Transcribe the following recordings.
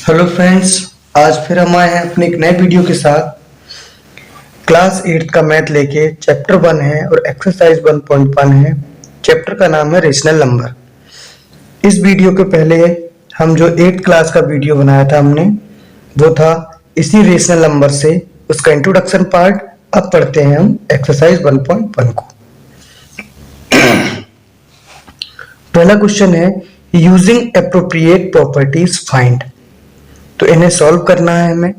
Hello friends, आज फिर हम आए हैं अपने एक नए वीडियो के साथ। क्लास 8 का मैथ लेके चैप्टर 1 है और एक्सरसाइज 1.1 है। चैप्टर का नाम है रेशनल नंबर। इस वीडियो के पहले हम जो 8th क्लास का वीडियो बनाया था हमने, वो था इसी रेशनल नंबर से उसका इंट्रोडक्शन पार्ट। अब पढ़ते हैं हम एक्सरसाइज 1.1 को। पहला क्वेश्चन है यूजिंग एप्रोप्रिएट प्रॉपर्टीज फाइंड। तो इन्हें सॉल्व करना है हमें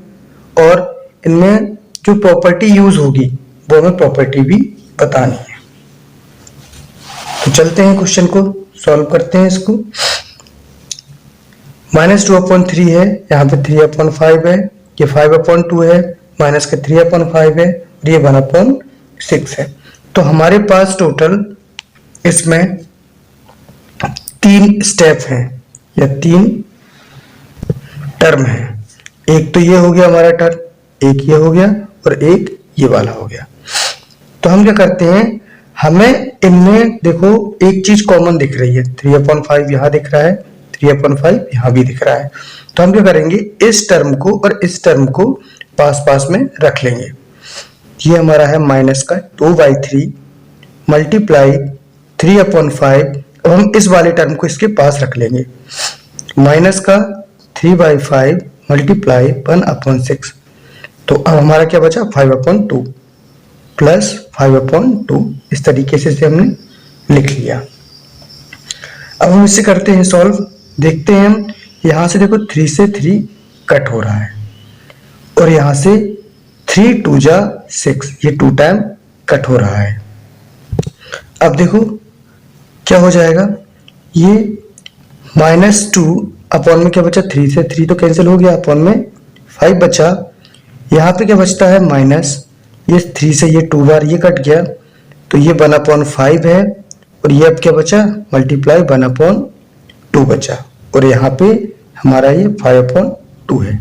और इनमें जो प्रॉपर्टी यूज होगी वो हमें प्रॉपर्टी भी बतानी है। तो चलते हैं क्वेश्चन को सॉल्व करते हैं। इसको -2/3 है, यहाँ पे 3/5 है, ये 5/2 है, माइनस के 3/5 है और ये 1/6 है। तो हमारे पास टोटल इसमें 3 स्टेप हैं या 3 टर्म है। एक तो ये हो गया हमारा टर्म, एक ये हो गया और एक ये वाला हो गया। तो हम क्या करते हैं, हमें इनमें देखो एक चीज कॉमन दिख रही है, 3/5 यहाँ दिख रहा है, 3/5 यहाँ भी दिख रहा है। तो हम क्या करेंगे, इस टर्म को और इस टर्म को पास पास में रख लेंगे। ये हमारा है माइनस का 2/3 मल्टीप्लाई 3/5। अब हम इस वाले टर्म को इसके पास रख लेंगे, माइनस का 3/5 मल्टीप्लाई 1/6। तो अब हमारा क्या बचा, 5/2 प्लस 5/2। इस तरीके से हमने लिख लिया। अब हम इसे करते हैं सॉल्व। देखते हैं हम, यहां से देखो 3 से 3 कट हो रहा है और यहां से 3 2 जा 6, ये 2 टाइम कट हो रहा है। अब देखो क्या हो जाएगा, ये -2 अपॉन में क्या बचा, 3 से 3 तो कैंसिल हो गया, अपॉन में 5 बचा। यहाँ पे क्या बचता है माइनस, ये 3 से ये 2 बार ये कट गया, तो ये 1/5 है और ये अब क्या बचा, मल्टीप्लाई 1/2 बचा और यहाँ पे हमारा ये 5/2 है।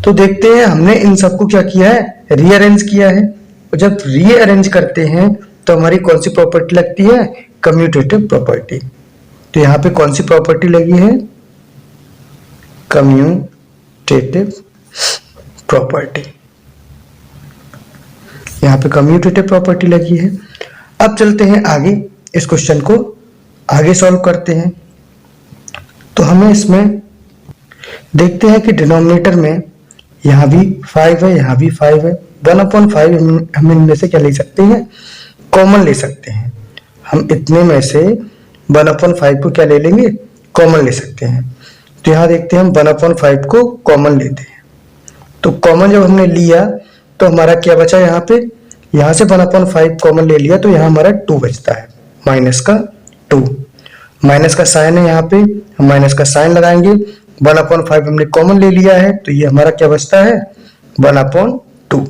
तो देखते हैं हमने इन सबको क्या किया है, रीअरेंज किया है। और जब रीअरेंज करते हैं तो हमारी कौन सी प्रॉपर्टी लगती है, कम्यूटेटिव प्रॉपर्टी। तो यहाँ पे कौन सी प्रॉपर्टी लगी है, कम्यूटेटिव प्रॉपर्टी। यहाँ पे कम्यूटेटिव प्रॉपर्टी लगी है। अब चलते हैं आगे, इस क्वेश्चन को आगे सॉल्व करते हैं। तो हमें इसमें देखते हैं कि डिनोमिनेटर में यहाँ भी 5 है, यहाँ भी 5 है। 1/5 हम इनमें से क्या ले सकते हैं, कॉमन ले सकते हैं। हम इतने में से 1/5 को क्या ले लेंगे, कॉमन ले सकते हैं। तो यहाँ देखते हैं हम 1/5 को कॉमन लेते हैं। तो कॉमन जब हमने लिया तो हमारा क्या बचा, यहाँ पे यहाँ से 1/5 कॉमन ले लिया तो यहाँ हमारा 2 बचता है, माइनस का 2। माइनस का साइन है, यहाँ पे हम माइनस का साइन लगाएंगे। 1/5 हमने कॉमन ले लिया है तो ये हमारा क्या बचता है, 1/2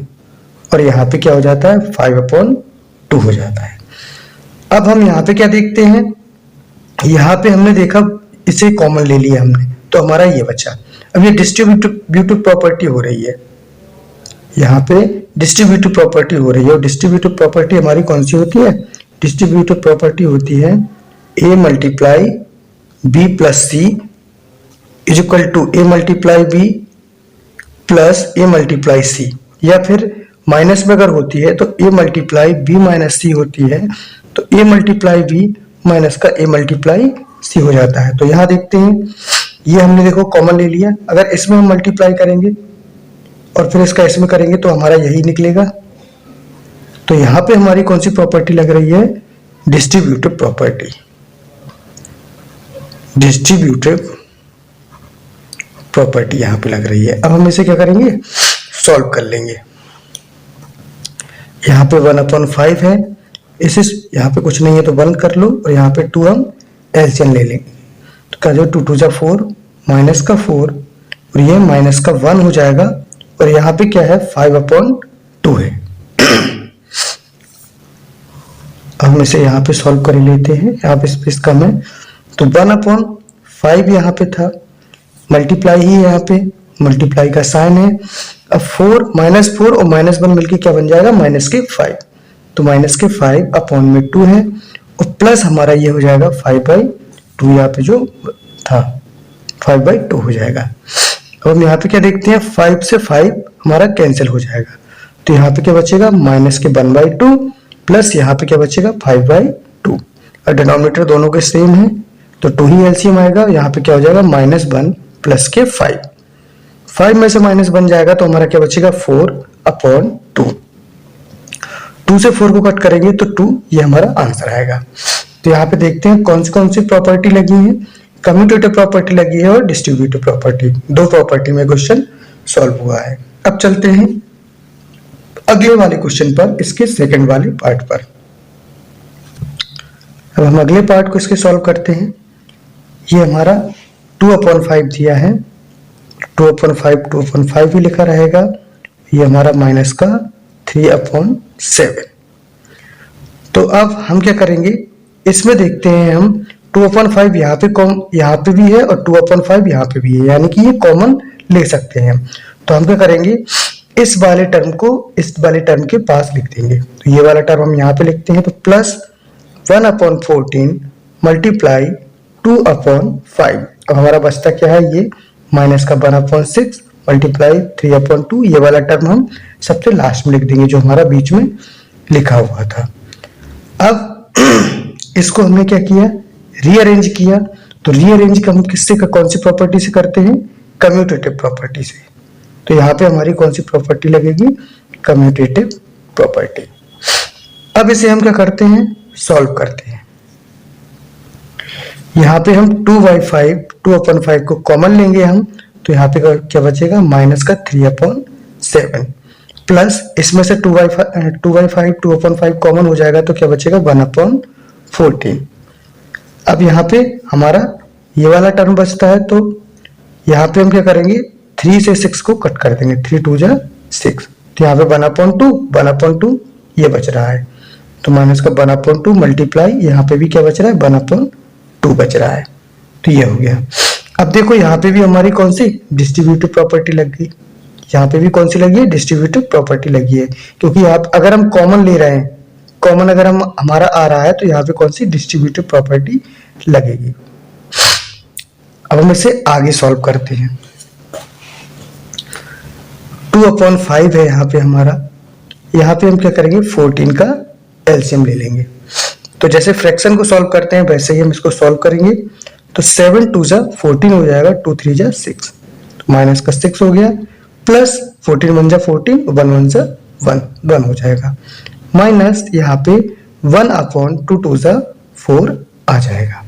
और यहाँ पे क्या हो जाता है, 5/2 हो जाता है। अब हम यहाँ पे क्या देखते हैं, यहाँ पे हमने देखा इसे कॉमन ले लिया हमने तो हमारा ये बचा। अब ये डिस्ट्रीब्यूटिव प्रॉपर्टी हो रही है, यहाँ पे डिस्ट्रीब्यूटिव प्रॉपर्टी हो रही है। और डिस्ट्रीब्यूटिव प्रॉपर्टी हमारी कौन सी होती है, डिस्ट्रीब्यूटिव प्रॉपर्टी होती है a multiply b plus C is equal to a multiply b plus a multiply C. या फिर माइनस में अगर होती है तो a multiply b minus C होती है, तो a मल्टीप्लाई b माइनस का a मल्टीप्लाई सी हो जाता है। तो यहाँ देखते हैं, ये हमने देखो कॉमन ले लिया। अगर इसमें हम मल्टीप्लाई करेंगे और फिर इसका इसमें करेंगे तो हमारा यही निकलेगा। तो यहाँ पे हमारी कौन सी प्रॉपर्टी लग रही है, डिस्ट्रीब्यूटिव प्रॉपर्टी। डिस्ट्रीब्यूटिव प्रॉपर्टी यहाँ पे लग रही है। अब हम इसे क्या करेंगे, सॉल्व कर लेंगे। यहाँ पे 1/5 है, इसे यहाँ पे कुछ नहीं है तो 1 कर लो और यहाँ पे 2 हम एलसीएम ले लेंगे। तो क्या जो 2 2 जा 4, माइनस का 4 और ये माइनस का 1 हो जाएगा और यहाँ पे क्या है, 5/2 है। अब हम इसे यहाँ पे सॉल्व कर लेते हैं, यहाँ पे स्पेस कम है तो 1/5 यहाँ पे था, मल्टीप्लाई ही यहाँ पे मल्टीप्लाई का साइन है। अब 4 -4 और -1 मिलके क्या बन जाएगा, -5। तो -5/2 है और प्लस हमारा ये हो जाएगा 5/2, यहाँ पे जो था 5/2 हो जाएगा। अब हम यहाँ पे क्या देखते हैं, 5 से 5 हमारा कैंसिल हो जाएगा, तो यहाँ पे क्या बचेगा, माइनस के 1/2 प्लस यहाँ पे क्या बचेगा 5/2, और डिनोमिनेटर दोनों के सेम है तो 2 ही एलसीएम आएगा। यहाँ पे क्या हो जाएगा, -1 प्लस के 5 में से माइनस बन जाएगा तो हमारा क्या बचेगा 4/2। 2 से 4 को कट करेंगे तो 2, ये हमारा आंसर आएगा। तो यहाँ पे देखते हैं कौन सी प्रॉपर्टी लगी है, कम्यूटेटिव प्रॉपर्टी लगी है और डिस्ट्रीब्यूटिव प्रॉपर्टी, दो प्रॉपर्टी में क्वेश्चन सॉल्व हुआ है। अब चलते हैं अगले वाले क्वेश्चन पर, इसके सेकंड वाले पार्ट पर। अब हम अगले पार्ट को इसके सॉल्व करते हैं। ये हमारा 2/5 दिया है, 2/5 ही लिखा रहेगा। ये हमारा माइनस का 3/7। तो अब हम क्या करेंगे, इसमें देखते हैं हम 2/5 यहाँ पे भी है और 2/5 यहाँ पे भी है, यानी कि ये कॉमन ले सकते हैं। तो हम क्या करेंगे, इस वाले टर्म को इस वाले टर्म के पास लिख देंगे। तो ये वाला टर्म हम यहाँ पे लिखते हैं, तो प्लस 1/14 मल्टीप्लाई 2/5। अब हमारा बचता क्या है, ये माइनस का 1/6 मल्टीप्लाई 3/2। ये वाला टर्म हम सबसे लास्ट में लिख देंगे जो हमारा बीच में लिखा हुआ था। अब इसको हमने क्या किया, रीअरेंज किया। तो रीअरेंज हम किससे, कौन सी प्रॉपर्टी से करते हैं, कम्यूटेटिव प्रॉपर्टी से। तो यहाँ पे हमारी कौन सी प्रॉपर्टी लगेगी, कम्यूटेटिव प्रॉपर्टी। अब इसे हम क्या करते हैं, सॉल्व करते हैं। यहाँ पे हम 2/5 को कॉमन लेंगे हम, तो यहाँ पे क्या बचेगा, माइनस का 3/7 प्लस इसमें से 2/5 कॉमन हो जाएगा तो क्या बचेगा 1/14। अब यहाँ पे हमारा ये वाला टर्म बचता है, तो यहाँ पे हम क्या करेंगे, 3 से 6 को कट कर देंगे, 3 2 जा 6, तो यहाँ पे 1/2 ये बच रहा है। तो माइनस का 1/2 मल्टीप्लाई यहाँ पे भी क्या बच रहा है, 1/2 बच रहा है। तो ये हो गया। अब देखो यहाँ पे भी हमारी कौन सी, डिस्ट्रीब्यूटिव प्रॉपर्टी लग गई। यहाँ पे भी कौन सी लगी है, डिस्ट्रीब्यूटिव प्रॉपर्टी लगी है, क्योंकि यहाँ अगर हम कॉमन ले रहे हैं, कॉमन अगर हम हमारा आ रहा है, तो यहाँ पे कौन सी डिस्ट्रीब्यूटिव प्रॉपर्टी लगेगी। अब हम इसे आगे सॉल्व करते हैं। 2/5 है यहाँ पे हमारा, यहाँ पे हम क्या करेंगे, 14 का एलसीएम ले लेंगे। तो जैसे फ्रैक्शन को सॉल्व करते हैं वैसे ही हम इसको सॉल्व करेंगे। तो 7 2 जा 14 हो जाएगा, 2 3 जा 6, तो माइनस का 6 हो गया, प्लस 14 1 जा 14, 1 1 जा 1 हो जाएगा, माइनस यहाँ पे 1/2 2 जा 4 आ जाएगा।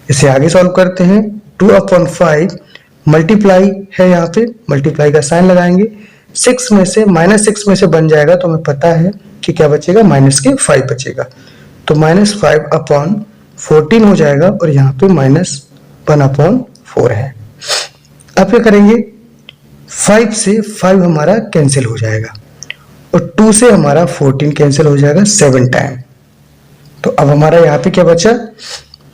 इसे आगे सॉल्व करते हैं। 2/5 मल्टीप्लाई है, यहाँ पे मल्टीप्लाई का साइन लगाएंगे, 6 में से -6 में से बन जाएगा, तो हमें पता है कि क्या बचेगा, माइनस के 5 बचेगा, तो -5/14 हो जाएगा, और यहाँ पे -1/4 है। अब क्या करेंगे, 5 से 5 हमारा कैंसिल हो जाएगा, और 2 से हमारा 14 कैंसिल हो जाएगा 7 टाइम। तो अब हमारा यहाँ पे क्या बचा,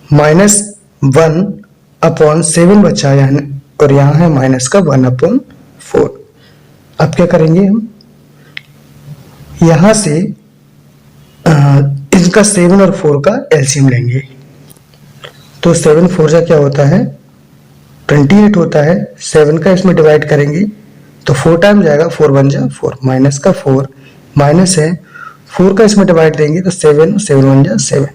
-1/7 बचा, यानी, और यहाँ है माइनस का 1/4। अब क्या करेंगे हम, यहां से इनका 7 और 4 का एलसीएम लेंगे। तो 7 4 जा क्या होता है, 28 होता है। 7 का इसमें डिवाइड करेंगे तो 4 टाइम जाएगा, 4 1 जा 4, माइनस का 4 माइनस है, 4 का इसमें डिवाइड देंगे तो 7 7 1 जा 7,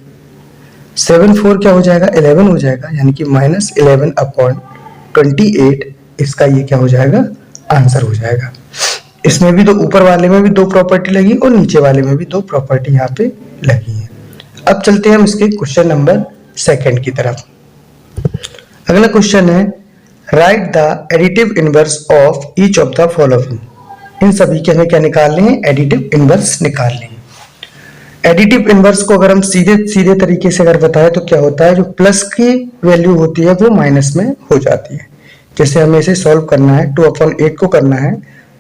7 4 क्या हो जाएगा, 11 हो जाएगा, यानी कि -11/28 इसका ये क्या हो जाएगा, आंसर हो जाएगा। इसमें भी ऊपर वाले में भी 2 प्रॉपर्टी लगी और नीचे वाले में भी 2 प्रॉपर्टी यहाँ पे लगी है। अब चलते हैं हम इसके क्वेश्चन नंबर 2 की तरफ। अगला क्वेश्चन है, write the additive inverse of each of the following. इन सभी के हमें क्या निकालने हैं, एडिटिव इनवर्स निकालने हैं। एडिटिव इनवर्स को अगर हम सीधे तरीके से अगर बताएं तो क्या होता है, जो प्लस की वैल्यू होती है वो माइनस में हो जाती है। जैसे हमें इसे सॉल्व करना है, 2/8 को करना है,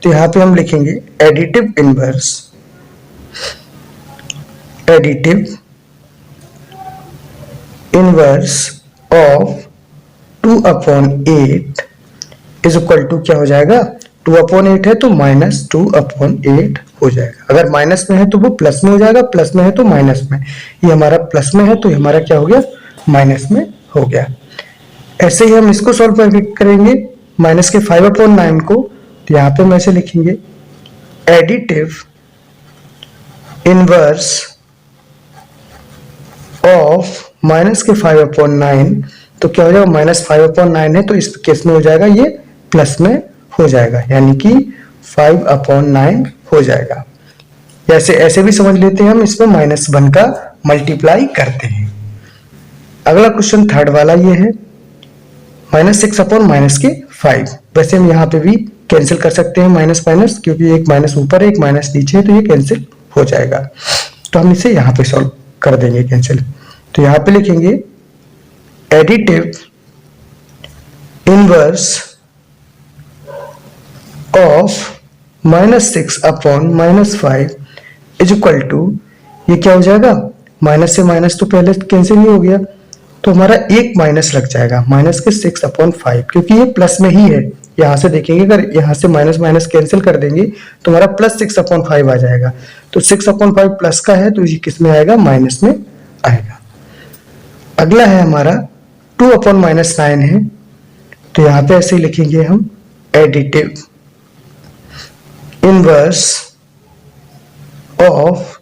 तो यहाँ पे हम लिखेंगे additive inverse of 2/8 is equal to क्या हो जाएगा, 2/8 है तो -2/8 हो जाएगा। अगर माइनस में है तो वो प्लस में हो जाएगा, प्लस में है तो माइनस में। ये हमारा प्लस में है तो ये हमारा क्या हो गया, माइनस में हो गया। ऐसे ही हम इसको सॉल्व करेंगे, माइनस के 5/9 को, तो यहाँ पे हम ऐसे लिखेंगे एडिटिव इनवर्स ऑफ माइनस के 5/9, तो क्या हो जाएगा, -5/9 है तो इस केस में हो जाएगा ये प्लस में हो जाएगा, यानी कि 5/9 हो जाएगा। ऐसे ऐसे भी समझ लेते हैं हम, इसमें -1 का मल्टीप्लाई करते हैं। अगला क्वेश्चन थर्ड वाला ये है -6/-5। वैसे हम यहाँ पे भी कैंसिल कर सकते हैं माइनस माइनस, क्योंकि एक माइनस ऊपर है एक माइनस नीचे है, तो ये कैंसिल हो जाएगा। तो हम इसे यहाँ पे सॉल्व कर देंगे कैंसिल। तो यहाँ पे लिखेंगे additive inverse of -6/-5 is equal to, ये क्या हो जाएगा, माइनस से माइनस तो पहले कैंसिल ही हो गया, तो हमारा एक माइनस लग जाएगा माइनस के 6/5, क्योंकि ये प्लस में ही है। यहां से देखेंगे अगर यहां से माइनस माइनस कैंसिल कर देंगे तो हमारा +6/5 आ जाएगा। तो 6/5 प्लस का है तो ये किस में आएगा, माइनस में आएगा। अगला है हमारा 2/-9 है, तो यहाँ पे ऐसे लिखेंगे हम additive inverse of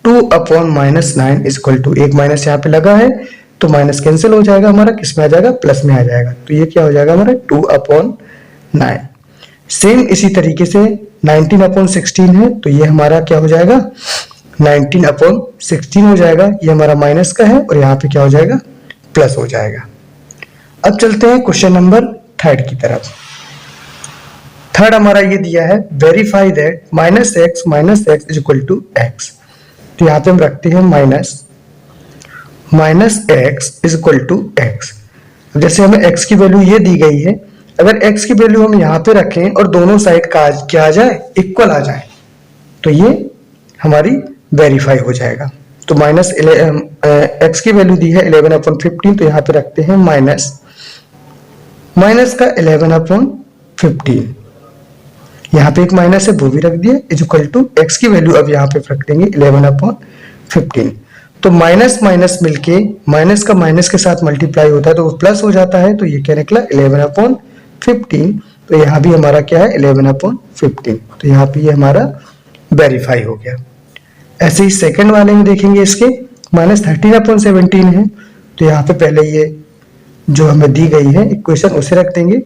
2/-9 is equal to, एक माइनस यहाँ पे लगा है तो माइनस कैंसिल हो जाएगा, हमारा किस में आ जाएगा, प्लस में आ जाएगा। तो ये क्या हो जाएगा हमारा 2/9। सेम इसी तरीके से 19/16 है, तो ये हमारा क्या हो जाएगा, 19/16 हो जाएगा। ये हमारा माइनस का है और यहाँ पे क्या हो जाएगा, प्लस हो जाएगा। अब चलते हैं क्वेश्चन नंबर थर्ड की तरफ। थर्ड हमारा ये दिया है verify that -x is equal to x। तो यहाँ पे हम रखते हैं -x is equal to x। जैसे हमें x की वैल्यू ये दी गई है, अगर x की वैल्यू हम यहाँ पे रखें और दोनों साइड का क्या आ जाए, इक्वल आ जाए, तो ये हमारी वेरीफाई हो जाएगा। तो x की वैल्यू दी है 11/15, तो यहाँ पे रखते हैं माइनस का 11/15, यहाँ पे एक माइनस है वो भी रख दिया, इज इक्वल टू x की वैल्यू अब यहाँ पे रख देंगे 11/15। तो माइनस माइनस मिलके माइनस का माइनस के साथ मल्टीप्लाई होता है तो वो प्लस हो जाता है, तो ये क्या निकला 11/15। तो यहाँ भी हमारा क्या है 11/15, तो यहाँ पे ये हमारा वेरीफाई हो गया। ऐसे ही सेकंड वाले में देखेंगे, इसके -13/17 है, तो यहाँ पे पहले ये जो हमें दी गई है इक्वेशन उसे रख देंगे,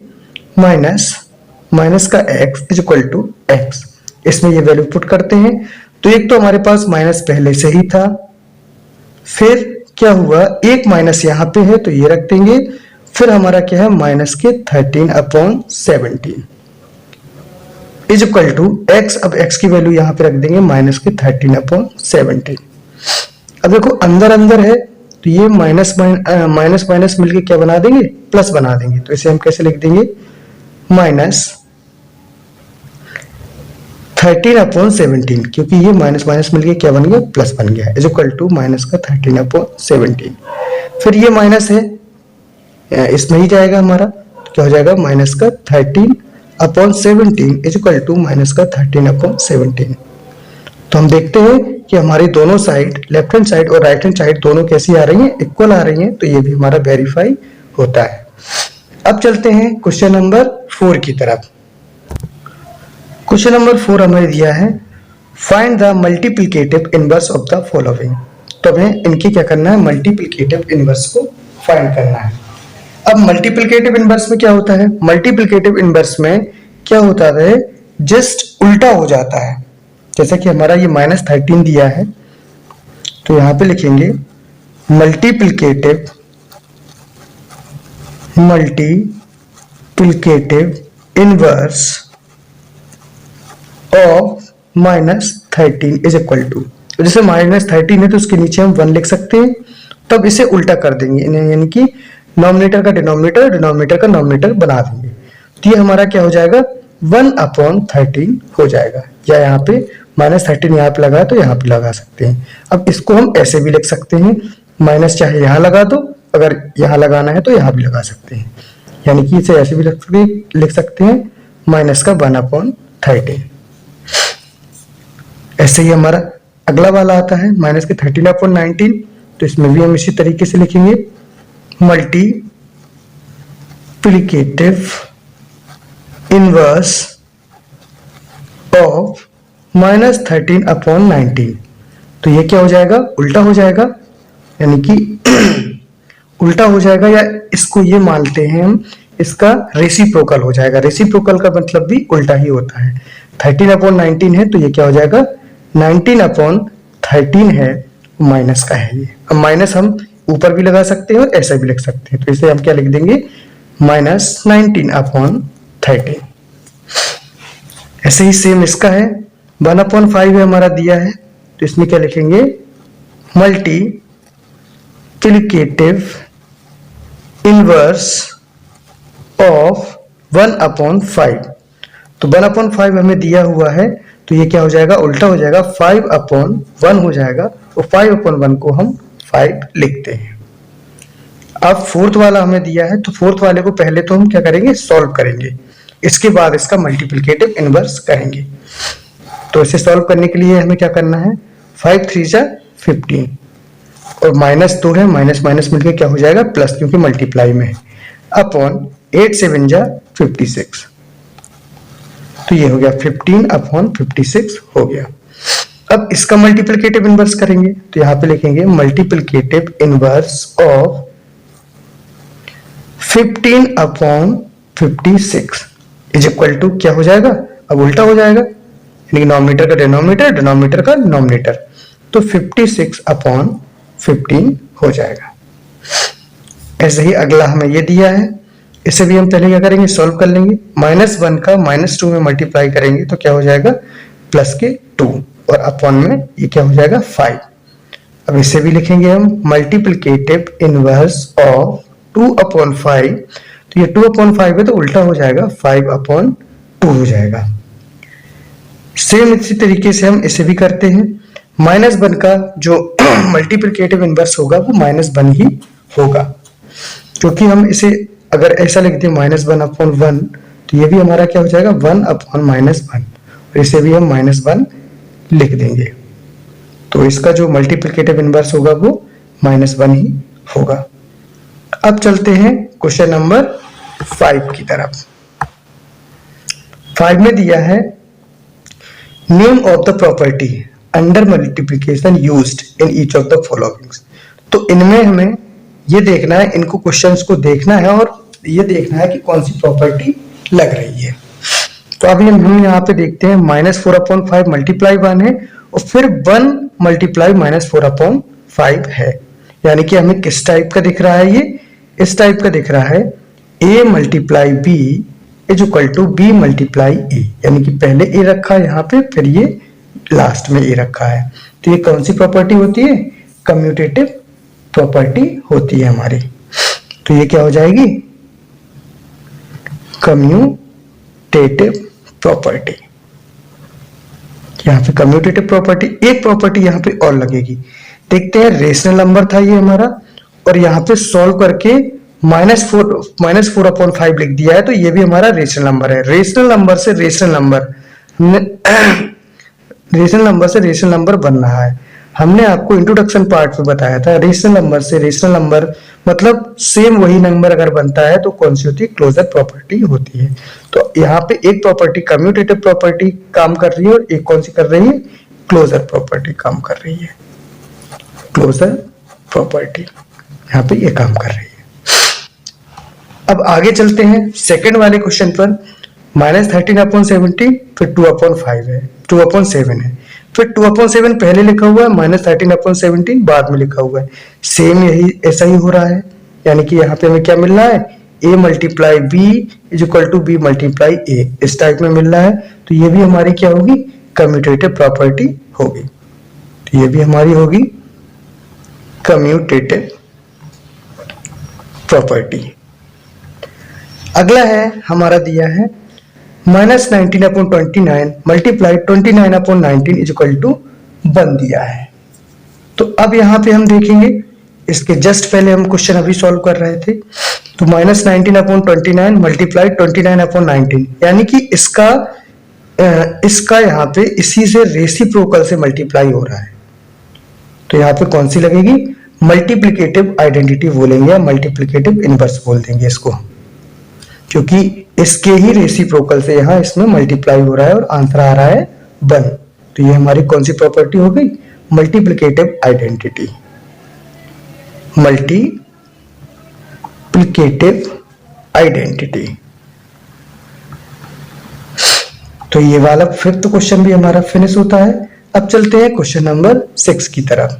माइनस का x is equal to x। इसमें ये वैल्यू पुट करते हैं, तो एक तो हमारे पास माइनस पहले से ही था, फिर क्या हुआ एक माइनस यहाँ पे है तो ये रख देंगे, फिर हमारा क्या है माइनस के 13/17 इज इक्वल टू x। अब x की वैल्यू यहाँ पे रख देंगे माइनस के 13/17। अब देखो अंदर अंदर है तो ये माइनस माइनस मिलके क्या बना देंगे, प्लस बना देंगे। तो इसे हम कैसे लिख देंगे, -13/17, क्योंकि ये माइनस माइनस मिलके क्या बन गया, प्लस बन गया, इज इक्वल टू माइनस का 13/17। फिर ये माइनस है इसमें ही जाएगा हमारा, तो क्या हो जाएगा माइनस का 13/17 इज इक्वल टू माइनस का 13/17। तो हम देखते हैं कि हमारी दोनों साइड, लेफ्ट हैंड साइड और राइट हैंड साइड दोनों कैसी आ रही हैं, इक्वल आ रही हैं, तो ये भी हमारा वेरीफाई होता है। अब चलते हैं क्वेश्चन नंबर 4 की तरफ। क्वेश्चन नंबर 4 हमें दिया है find the multiplicative inverse of the following. तो हमें इनकी क्या करना है, मल्टीप्लिकेटिव इनवर्स को फाइंड करना है। अब मल्टीप्लिकेटिव इनवर्स में क्या होता है, मल्टीप्लिकेटिव इनवर्स में क्या होता है, जस्ट उल्टा हो जाता है। जैसा कि हमारा ये -13 दिया है, तो यहां पे लिखेंगे multiplicative inverse of -13 is equal to, जैसे -13 है तो उसके नीचे हम 1 लिख सकते हैं, तब इसे उल्टा कर देंगे, यानी कि नॉमिनेटर का डिनोमिनेटर, डिनोमिनेटर का नॉमिनेटर बना देंगे। तो ये हमारा क्या हो जाएगा 1/13 हो जाएगा, या यहाँ पे -13 यहाँ पे लगा तो यहाँ पे लगा सकते हैं। अब इसको हम ऐसे भी लिख सकते हैं, माइनस चाहे यहाँ लगा दो, अगर यहाँ लगाना है तो यहाँ भी लगा सकते हैं, यानी कि इसे ऐसे भी लिख सकते हैं माइनस का 1/13। ऐसे ही हमारा अगला वाला आता है माइनस के 13/19, तो इसमें भी हम इसी तरीके से लिखेंगे मल्टीप्लिकेटिव इनवर्स ऑफ -13/19। तो ये क्या हो जाएगा, उल्टा हो जाएगा, यानी कि उल्टा हो जाएगा, या इसको ये मानते हैं हम, इसका रेसिप्रोकल हो जाएगा। रेसिप्रोकल का मतलब भी उल्टा ही होता है। 13/19 है तो ये क्या हो जाएगा, 19/13 है, माइनस का है ये। अब माइनस हम ऊपर भी लगा सकते हैं और ऐसा भी लिख सकते हैं, तो इसे हम क्या लिख देंगे, -19/13। ऐसे ही सेम इसका है, 1/5 है हमारा दिया है, तो इसमें क्या लिखेंगे, मल्टीप्लिकेटिव इनवर्स ऑफ 1/5। तो 1/5 हमें दिया हुआ है, तो ये क्या हो जाएगा, उल्टा हो जाएगा, 5/1 हो जाएगा, और 5/1 को हम 5 लिखते हैं। अब फोर्थ वाला हमें दिया है, तो फोर्थ वाले को पहले तो हम क्या करेंगे, सॉल्व करेंगे, इसके बाद इसका मल्टीप्लिकेटिव इनवर्स करेंगे। तो इसे सॉल्व करने के लिए हमें क्या करना है, 5 3 जा 15, और -2 है, माइनस माइनस मिलकर क्या हो जाएगा, प्लस, क्योंकि मल्टीप्लाई में है, अपॉन 8 7 जा 56। तो ये हो गया 15/56 हो गया। अब इसका मल्टीप्लिकेटिव इनवर्स करेंगे, तो यहां पे लिखेंगे multiplicative inverse of 15/56 is equal to क्या हो जाएगा, अब उल्टा हो जाएगा, यानी डिनोमिनेटर का डिनोमिनेटर, डिनोमिनेटर का डिनोमिनेटर, तो 56/15 हो जाएगा। ऐसे ही अगला हमें ये दिया है, इसे भी हम पहले क्या करेंगे, सॉल्व कर लेंगे। -1 का -2 में मल्टीप्लाई करेंगे तो क्या हो जाएगा, प्लस के 2, और अपॉन में ये क्या हो जाएगा, 5। अब इसे भी लिखेंगे हम मल्टीप्लिकेटिव इनवर्स ऑफ 2/5। तो ये 2/5 है तो उल्टा हो जाएगा, 5/2 हो जाएगा। सेम इसी तरीके से हम इसे भी करते हैं। -1 का जो मल्टीप्लिकेटिव इनवर्स होगा वो -1 ही होगा, क्योंकि हम इसे अगर ऐसा लिख दें -1/1, तो ये भी हमारा क्या हो जाएगा, 1/-1, और इसे भी हम -1 लिख देंगे। तो इसका जो मल्टीप्लिकेटिव इनवर्स होगा वो -1 ही होगा। अब चलते हैं क्वेश्चन नंबर 5 की तरफ। 5 में दिया है name of the property under multiplication used in each of the following. तो इनमें हमें ये देखना है, इनको क्वेश्चंस को देखना है और ये देखना है कि कौन सी प्रॉपर्टी लग रही है। तो अभी हम यहाँ पे देखते हैं, -4/5 मल्टीप्लाई 1 है, और फिर 1 मल्टीप्लाई -4/5 है, यानी कि हमें किस टाइप का दिख रहा है, ये इस टाइप का दिख रहा है, a multiply b is equal to b multiply a, यानी कि पहले a रखा है यहाँ पे, फिर ये लास्ट में a रखा है। तो ये कौन सी प्रॉपर्टी होती है, कम्यूटेटिव प्रॉपर्टी होती है हमारी। तो ये क्या हो जाएगी, कम्यूटेटिव प्रॉपर्टी। यहाँ पे कम्यूटेटिव प्रॉपर्टी, एक प्रॉपर्टी यहाँ पे और लगेगी, देखते हैं। रेशनल नंबर था ये हमारा, और यहाँ पे सॉल्व करके -4/5 लिख दिया है, तो ये भी हमारा रेशनल नंबर है। रेशनल नंबर से रेशनल नंबर हमने रेशनल नंबर से रेशनल नंबर बन रहा है। हमने आपको इंट्रोडक्शन पार्ट में बताया था, रेशनल नंबर से रेशनल नंबर मतलब सेम वही नंबर अगर बनता है तो कौन सी होती है, क्लोजर प्रॉपर्टी होती है। तो यहाँ पे एक प्रॉपर्टी कम्यूटेटिव प्रॉपर्टी काम कर रही है, और एक कौन सी कर रही है, क्लोजर प्रॉपर्टी काम कर रही है। क्लोजर प्रॉपर्टी यहाँ पे ये काम कर रही है। अब आगे चलते हैं सेकंड वाले क्वेश्चन पर। -13/70, फिर 2/5 है, 2/7 है, फिर 2/7 पहले लिखा हुआ है, -13/17 बाद में लिखा हुआ है। सेम यही ऐसा ही हो रहा है, यानी कि यहाँ पे हमें क्या मिल रहा है, a multiply b is equal to b multiply a, इस टाइप में मिल रहा है। तो ये भी हमारी क्या होगी, कम्यूटेटिव प्रॉपर्टी होगी। तो ये भी हमारी होगी कम्यूटेटिव प्रॉपर्टी। अगला है हमारा दिया है -19/29 मल्टीप्लाई 29/19 इज इक्वल टू 1 दिया है। तो अब यहाँ पे हम देखेंगे, इसके जस्ट पहले हम क्वेश्चन अभी सॉल्व कर रहे थे। तो -19/29 मल्टीप्लाई 29/19, यानी कि इसका यहाँ पे इसी से रेसिप्रोकल से मल्टीप्लाई हो रहा है। तो यहाँ पे कौन सी लगेगी, मल्टीप्लिकेटिव आइडेंटिटी बोलेंगे या मल्टीप्लिकेटिव इनवर्स बोल देंगे इसको, क्योंकि इसके ही रेसिप्रोकल से यहाँ इसमें मल्टीप्लाई हो रहा है और आंसर आ रहा है 1। तो ये हमारी कौन सी प्रॉपर्टी हो गई? Multiplicative identity, multiplicative identity. तो ये वाला फिफ्थ क्वेश्चन भी हमारा फिनिश होता है। अब चलते हैं क्वेश्चन नंबर 6 की तरफ।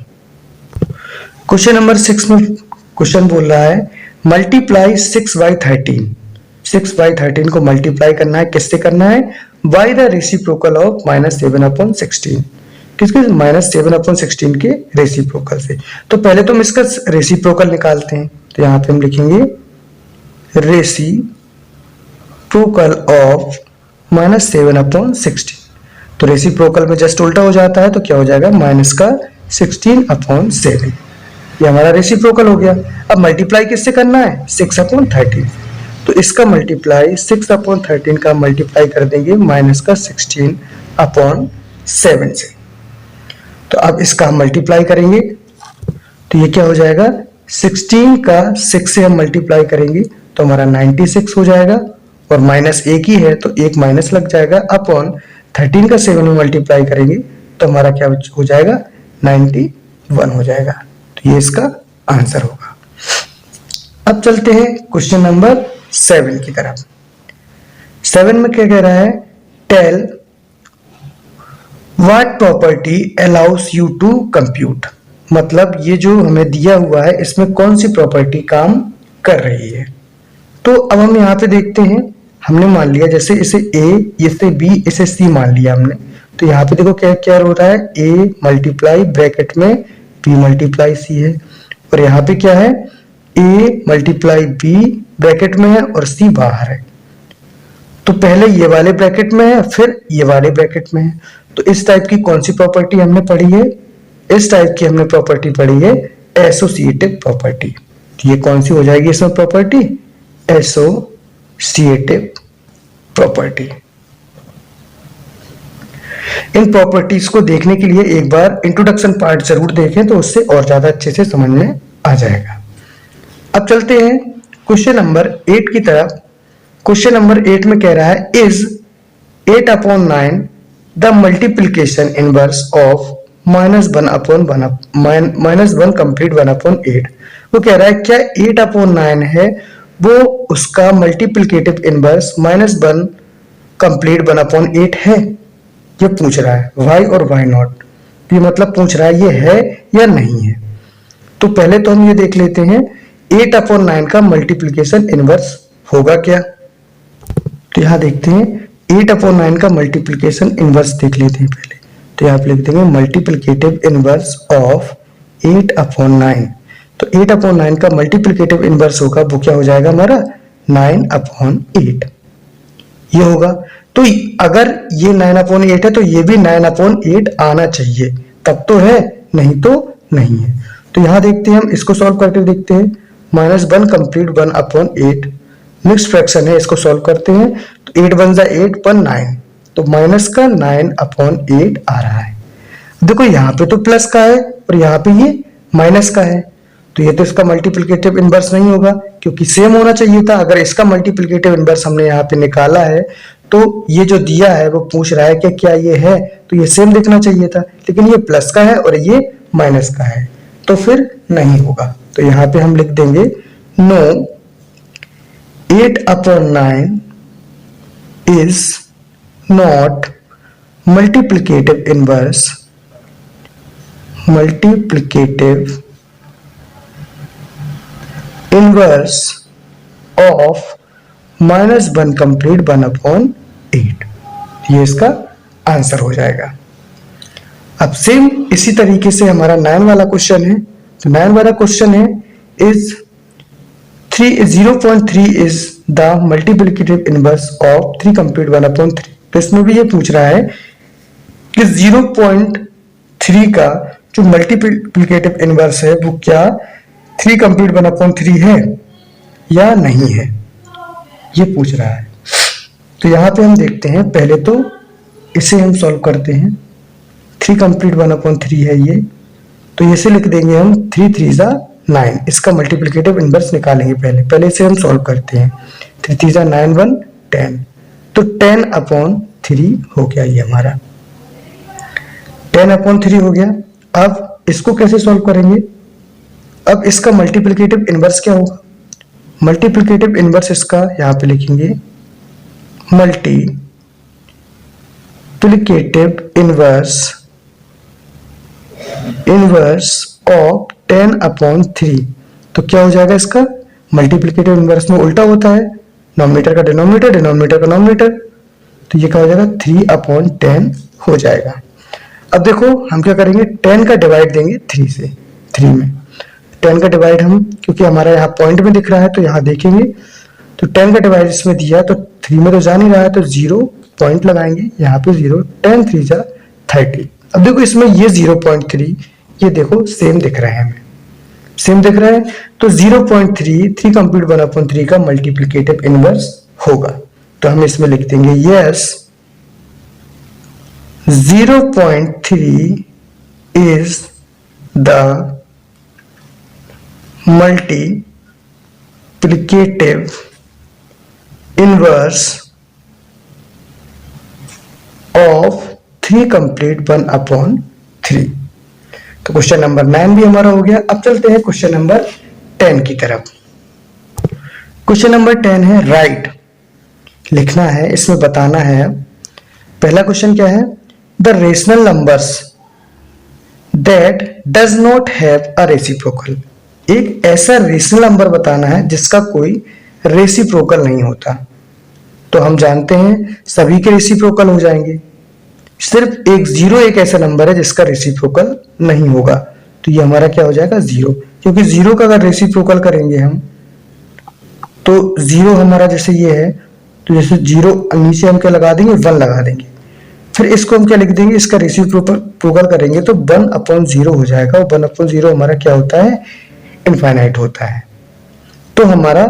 क्वेश्चन नंबर 6 में क्वेश्चन बोल रहा है मल्टीप्लाई 6/13। 6/13 को मल्टीप्लाई करना है, किससे करना है? By the reciprocal of -7/16। किसके? -7/16 के रेसिप्रोकल से। तो पहले तो हम इसका रेसिप्रोकल निकालते हैं। तो यहाँ पे हम लिखेंगे रेसिप्रोकल ऑफ -7/16। तो रेसिप्रोकल में जस्ट उल्टा हो जाता है, तो क्या हो जाएगा? -16/7। ये हमारा रेसिप्रोकल हो गया। अब मल्टीप्लाई किससे करना है? 6/13। तो इसका मल्टीप्लाई 6/13 का मल्टीप्लाई कर देंगे -16/7 से। तो अब इसका हम मल्टीप्लाई करेंगे, तो ये क्या हो जाएगा? 16 का 6 से हम मल्टीप्लाई करेंगे तो हमारा 96 हो जाएगा, और माइनस एक ही है तो एक माइनस लग जाएगा, अपॉन 13 का 7 में मल्टीप्लाई करेंगे तो हमारा क्या हो जाएगा? 91 हो जाएगा। तो ये इसका आंसर होगा। अब चलते हैं क्वेश्चन नंबर 7 की तरफ। 7 में क्या कह रहा है? Tell what property allows you to compute. मतलब ये जो हमें दिया हुआ है इसमें कौन सी प्रॉपर्टी काम कर रही है। तो अब हम यहाँ पे देखते हैं, हमने मान लिया जैसे इसे A, इसे B, इसे C मान लिया हमने। तो यहाँ पे देखो क्या क्या हो रहा है? A मल्टीप्लाई ब्रैकेट में B मल्टीप्लाई C है, और यहाँ पे क्या है? A मल्टीप्लाई B ब्रैकेट में है और C बाहर है। तो पहले ये वाले ब्रैकेट में है, फिर ये वाले ब्रैकेट में है। तो इस टाइप की कौन सी प्रॉपर्टी हमने पढ़ी है? इस टाइप की हमने प्रॉपर्टी पढ़ी है एसोसिएटिव प्रॉपर्टी। तो ये कौन सी हो जाएगी इसमें प्रॉपर्टी? Associative property. इन प्रॉपर्टीज को देखने के लिए एक बार इंट्रोडक्शन पार्ट जरूर देखें, तो उससे और ज्यादा अच्छे से समझ में आ जाएगा। अब चलते हैं क्वेश्चन नंबर 8 की तरफ। क्वेश्चन नंबर 8 में कह रहा है is 8/9 the multiplication inverse of -1 complete 1/8। वो कह रहा है क्या 8/9 है वो उसका मल्टीप्लिकेटिव इनवर्स -1 कंप्लीट 1/8 है? ये पूछ रहा है वाई और वाई नॉट। ये मतलब पूछ रहा है ये है या नहीं है। तो पहले तो हम ये देख लेते हैं 8/9 का मल्टीप्लिकेशन इनवर्स होगा क्या। तो यहाँ देखते हैं 8/9 का मल्टीप्लिकेशन इनवर्स देख लेते हैं पहले। तो यहाँ पे लिख देंगे मल्टीप्लिकेटिव इनवर्स ऑफ 8/9। तो 8/9 का मल्टीप्लिकेटिव इनवर्स होगा, वो क्या हो जाएगा हमारा? 9/8 ये होगा। तो अगर ये 9/8 है तो ये भी 9/8 आना चाहिए, तब तो है, नहीं तो नहीं है। तो यहाँ देखते हैं हम इसको सॉल्व करके देखते हैं। -1 कंप्लीट 1/8 मिक्स्ड फ्रैक्शन है, इसको सॉल्व करते हैं। तो 8 1 8 पर 9, तो माइनस का 9/8 आ रहा है। देखो यहाँ पे तो प्लस का है और यहाँ पे ये माइनस का है, तो ये तो इसका मल्टीप्लिकेटिव इनवर्स नहीं होगा, क्योंकि सेम होना चाहिए था। अगर इसका मल्टीप्लिकेटिव इनवर्स हमने यहाँ पे निकाला है तो ये जो दिया है वो पूछ रहा है कि क्या ये है, तो ये सेम दिखना चाहिए था, लेकिन ये प्लस का है और ये माइनस का है, तो फिर नहीं होगा। तो यहाँ पे हम लिख देंगे no 8/9 is not multiplicative inverse of -1 complete 1/8। ये इसका आंसर हो जाएगा। अब सेम इसी तरीके से हमारा 9 वाला क्वेश्चन है। तो 9 वाला क्वेश्चन है is 0.3 is the multiplicative inverse of 3 complete 1/3। तो इसमें भी ये पूछ रहा है कि 0.3 का जो मल्टीप्लिकेटिव इनवर्स है वो क्या 3 कंप्लीट 1/3 है या नहीं है, ये पूछ रहा है। तो यहाँ पे हम देखते हैं, पहले तो इसे हम सॉल्व करते हैं। 3 कंप्लीट 1/3 है ये, तो इसे लिख देंगे हम 3 3 9। इसका मल्टीप्लिकेटिव इनवर्स निकालेंगे। पहले इसे हम सॉल्व करते हैं। 3 3 9 1 10, तो 10/3 हो गया ये हमारा, 10/3 हो गया। अब इसको कैसे सॉल्व करेंगे? अब इसका मल्टीप्लिकेटिव इनवर्स क्या होगा? मल्टीप्लिकेटिव इनवर्स इसका यहाँ पे लिखेंगे, मल्टीप्लिकेटिव इनवर्स ऑफ 10/3। तो क्या हो जाएगा इसका? मल्टीप्लिकेटिव इनवर्स में उल्टा होता है, नॉमिनेटर का डिनोमिनेटर, डिनोमिनेटर का नॉमिनेटर, तो ये क्या हो जाएगा? 3/10 हो जाएगा। अब देखो हम क्या करेंगे, 10 का डिवाइड देंगे 3 से, 3 में 10 का डिवाइड हम, क्योंकि हमारा यहाँ पॉइंट में दिख रहा है तो यहाँ देखेंगे, तो 10 का डिवाइड इसमें दिया तो 3 में तो जा नहीं रहा है, तो 0 पॉइंट लगाएंगे यहाँ पे, 0, 10 3 जा 30। अब देखो इसमें ये 0.3, ये देखो सेम दिख रहा है, हमें सेम दिख रहा है, तो 0.3 3 कंप्लीट 1/3 का मल्टीप्लिकेटिव इनवर्स होगा। तो हम इसमें लिख देंगे yes 0.3 is the multiplicative inverse of 3 complete 1/3। तो क्वेश्चन नंबर 9 भी हमारा हो गया। अब चलते हैं क्वेश्चन नंबर 10 की तरफ। क्वेश्चन नंबर 10 है राइट, लिखना है, इसमें बताना है। पहला क्वेश्चन क्या है? The rational numbers that does not have a reciprocal. एक ऐसा रेशनल नंबर बताना है जिसका कोई रेसिप्रोकल नहीं होता। तो हम जानते हैं सभी के रेसिप्रोकल हो जाएंगे, सिर्फ एक 0 एक ऐसा नंबर है जिसका रेसिप्रोकल नहीं होगा, तो ये हमारा क्या हो जाएगा? 0, क्योंकि 0 का अगर रेसिप्रोकल करेंगे हम तो 0 हमारा जैसे ये है, तो जैसे 0 नीचे हम क्या लगा देंगे? 1 लगा देंगे, फिर इसको हम क्या लिख देंगे? इसका रेसिप्रोकल करेंगे तो 1/0 हो जाएगा, और 1/0 हमारा क्या होता है? इनफाइनाइट होता है। तो हमारा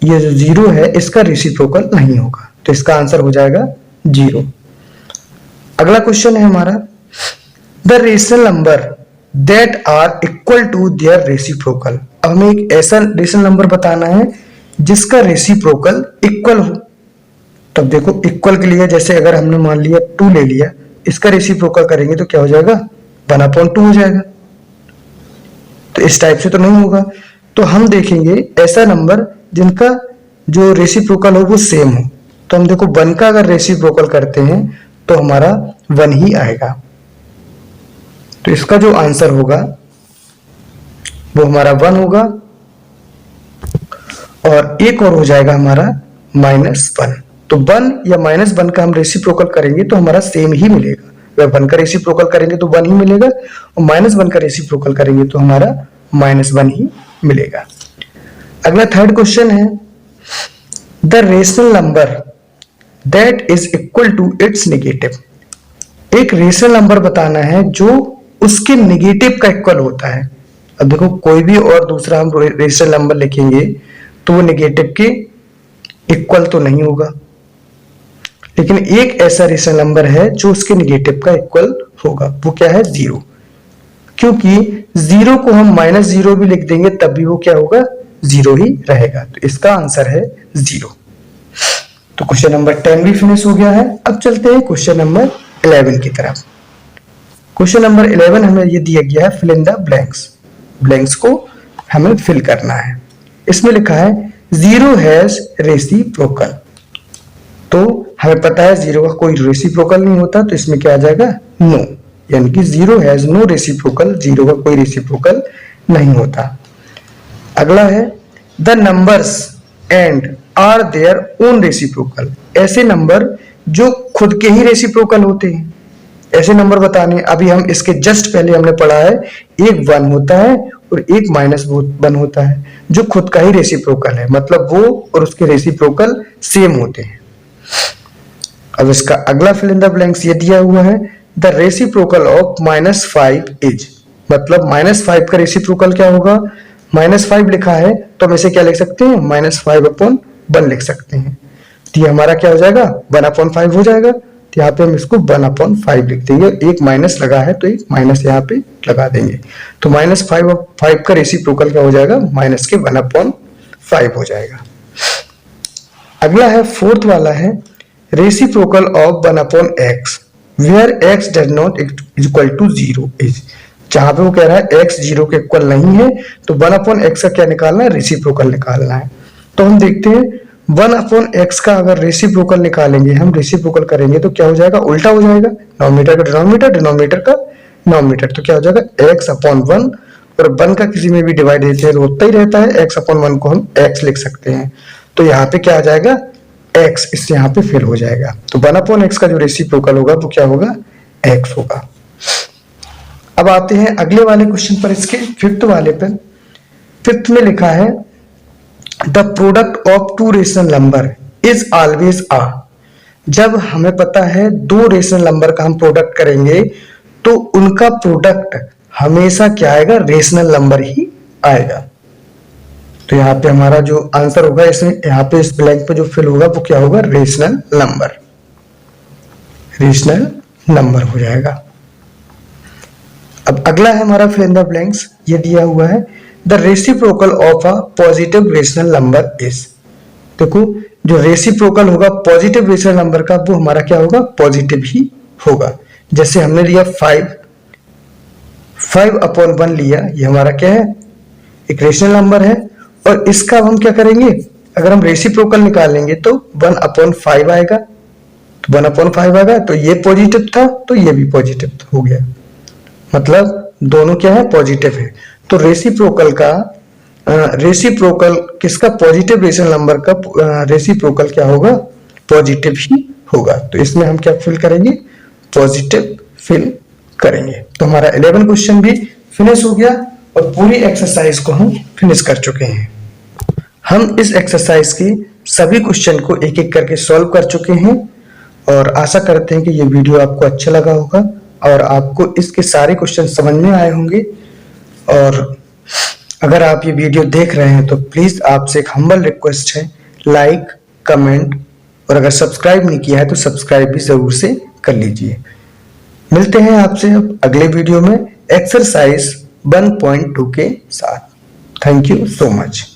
ये जो 0 है इसका रेसिप्रोकल नहीं होगा, तो इसका आंसर हो जाएगा 0। अगला क्वेश्चन है हमारा the rational number that are equal to their reciprocal. अब हमें एक ऐसा रेशनल नंबर बताना है जिसका रेसिप्रोकल इक्वल हो। तब देखो इक्वल के लिए जैसे अगर हमने मान लिया 2 ले लिया, इसका रेसिप्रोकल करेंगे तो क्या हो जाएगा? 1/2 हो जाएगा। तो इस टाइप से तो नहीं होगा, तो हम देखेंगे ऐसा नंबर जिनका जो रेसिप्रोकल हो वो सेम हो। तो हम देखो 1 का अगर रेसिप्रोकल करते हैं तो हमारा 1 ही आएगा, तो इसका जो आंसर होगा वो हमारा 1 होगा, और एक और हो जाएगा हमारा -1। तो 1 या -1 का हम रेसिप्रोकल करेंगे तो हमारा सेम ही मिलेगा। अगर 1 का रेसिप्रोकल करेंगे तो 1 ही मिलेगा, और -1 का रेसिप्रोकल करेंगे तो हमारा -1 ही मिलेगा। अगला थर्ड क्वेश्चन है the rational number that is equal to its negative. एक रेशनल नंबर बताना है जो उसके नेगेटिव का इक्वल होता है। अब देखो कोई भी और दूसरा हम रेशनल नंबर लिखेंगे तो वो नेगेटिव के इक्वल तो नहीं होगा, लेकिन एक ऐसा रेशनल नंबर है जो उसके नेगेटिव का इक्वल होगा, वो क्या है? 0। क्योंकि 0 को हम -0 भी लिख देंगे तब भी वो क्या होगा? 0 ही रहेगा, तो इसका आंसर है 0। तो क्वेश्चन नंबर 10 भी फिनिश हो गया है। अब चलते हैं क्वेश्चन नंबर 11 की तरफ। क्वेश्चन नंबर 11 हमें ये दिया गया है fill in the blanks. Blanks को हमें फिल करना है। इसमें लिखा है 0 हैज रेसिप्रोकल। तो हमें पता है 0 का कोई रेसिप्रोकल नहीं होता, तो इसमें क्या आ जाएगा? नो, यानी कि 0 हैज नो रेसिप्रोकल, 0 का कोई रेसिप्रोकल नहीं होता। अगला है the numbers and are their own reciprocal. ऐसे नंबर जो खुद के ही रेसिप्रोकल होते हैं, ऐसे नंबर बताने। अभी हम इसके जस्ट पहले हमने पढ़ा है एक 1 होता है और एक -1 होता है जो खुद का ही रेसिप्रोकल है, मतलब वो और उसके रेसिप्रोकल सेम होते हैं। अब इसका अगला फिल इन द ब्लैंक्स ये दिया हुआ है द रेसिप्रोकल ऑफ -5 इज, मतलब -5 का रेसिप्रोकल क्या होगा? -5 लिखा है तो हम इसे क्या लिख सकते हैं? -5/1 लिख सकते हैं। तो ये हमारा क्या हो जाएगा? 1/5 हो जाएगा। तो यहाँ पे हम इसको 1/5 लिख देंगे, एक माइनस लगा है तो एक माइनस यहाँ पे लगा देंगे, तो -5 का रेसिप्रोकल क्या हो जाएगा? -1/5 हो जाएगा। अगला है फोर्थ वाला है reciprocal of 1/x where x does not equal to 0 is. जहां पे वो कह रहा है x 0 के इक्वल नहीं है तो 1/x का क्या निकालना है, रेसिप्रोकल निकालना है। तो हम देखते हैं 1/x का अगर रेसिप्रोकल निकालेंगे, हम रेसिप्रोकल करेंगे तो क्या हो जाएगा, उल्टा हो जाएगा, नॉमिनेटर का डिनोमिनेटर, डिनोमिनेटर का नॉमिनेटर। तो क्या हो जाएगा x/1 और 1 का किसी में भी डिवाइड देते हैं तो होता ही रहता है, x/1 को हम x लिख सकते हैं। तो यहाँ पे क्या आ जाएगा x, इससे यहाँ पे फिल हो जाएगा। तो 1/x का जो रेसिप्रोकल होगा वो क्या होगा, x होगा। अब आते हैं अगले वाले क्वेश्चन पर, इसके फिफ्थ वाले पर। फिफ्थ में लिखा है the product of two rational number is always आ। जब हमें पता है दो रेशनल नंबर का हम प्रोडक्ट करेंगे तो उनका प्रोडक्ट हमेशा क्या आएगा, रेशनल नंबर ही आएगा। तो यहाँ पे हमारा जो आंसर होगा, इसमें यहाँ पे इस ब्लैंक पे जो फिल होगा वो क्या होगा, रेशनल नंबर, रेशनल नंबर हो जाएगा। अब अगला है हमारा फिल इन द ब्लैंक्स। ये दिया हुआ है the reciprocal of a positive rational number is. देखो जो रेसिप्रोकल होगा पॉजिटिव रेशनल नंबर का वो हमारा क्या होगा, पॉजिटिव ही होगा। जैसे हमने लिया 5/1 लिया, ये हमारा क्या है, एक रेशनल नंबर है। और इसका हम क्या करेंगे, अगर हम रेसिप्रोकल निकालेंगे तो 1/5 आएगा। तो 1/5 आएगा तो ये पॉजिटिव था तो ये भी पॉजिटिव हो गया, मतलब दोनों क्या है, पॉजिटिव है। तो रेसिप्रोकल किसका, पॉजिटिव रेशनल नंबर का रेसिप्रोकल क्या होगा, पॉजिटिव ही होगा। तो इसमें हम क्या फिल करेंगे, पॉजिटिव फिल करेंगे। तो हमारा 11 क्वेश्चन भी फिनिश हो गया और पूरी एक्सरसाइज को हम फिनिश कर चुके हैं। हम इस एक्सरसाइज के सभी क्वेश्चन को एक एक करके सॉल्व कर चुके हैं और आशा करते हैं कि ये वीडियो आपको अच्छा लगा होगा और आपको इसके सारे क्वेश्चन समझ में आए होंगे। और अगर आप ये वीडियो देख रहे हैं तो प्लीज आपसे एक हम्बल रिक्वेस्ट है, लाइक, कमेंट और अगर सब्सक्राइब नहीं किया है तो सब्सक्राइब भी जरूर से कर लीजिए। मिलते हैं आपसे अब अगले वीडियो में एक्सरसाइज 1.2 के साथ। Thank you so much.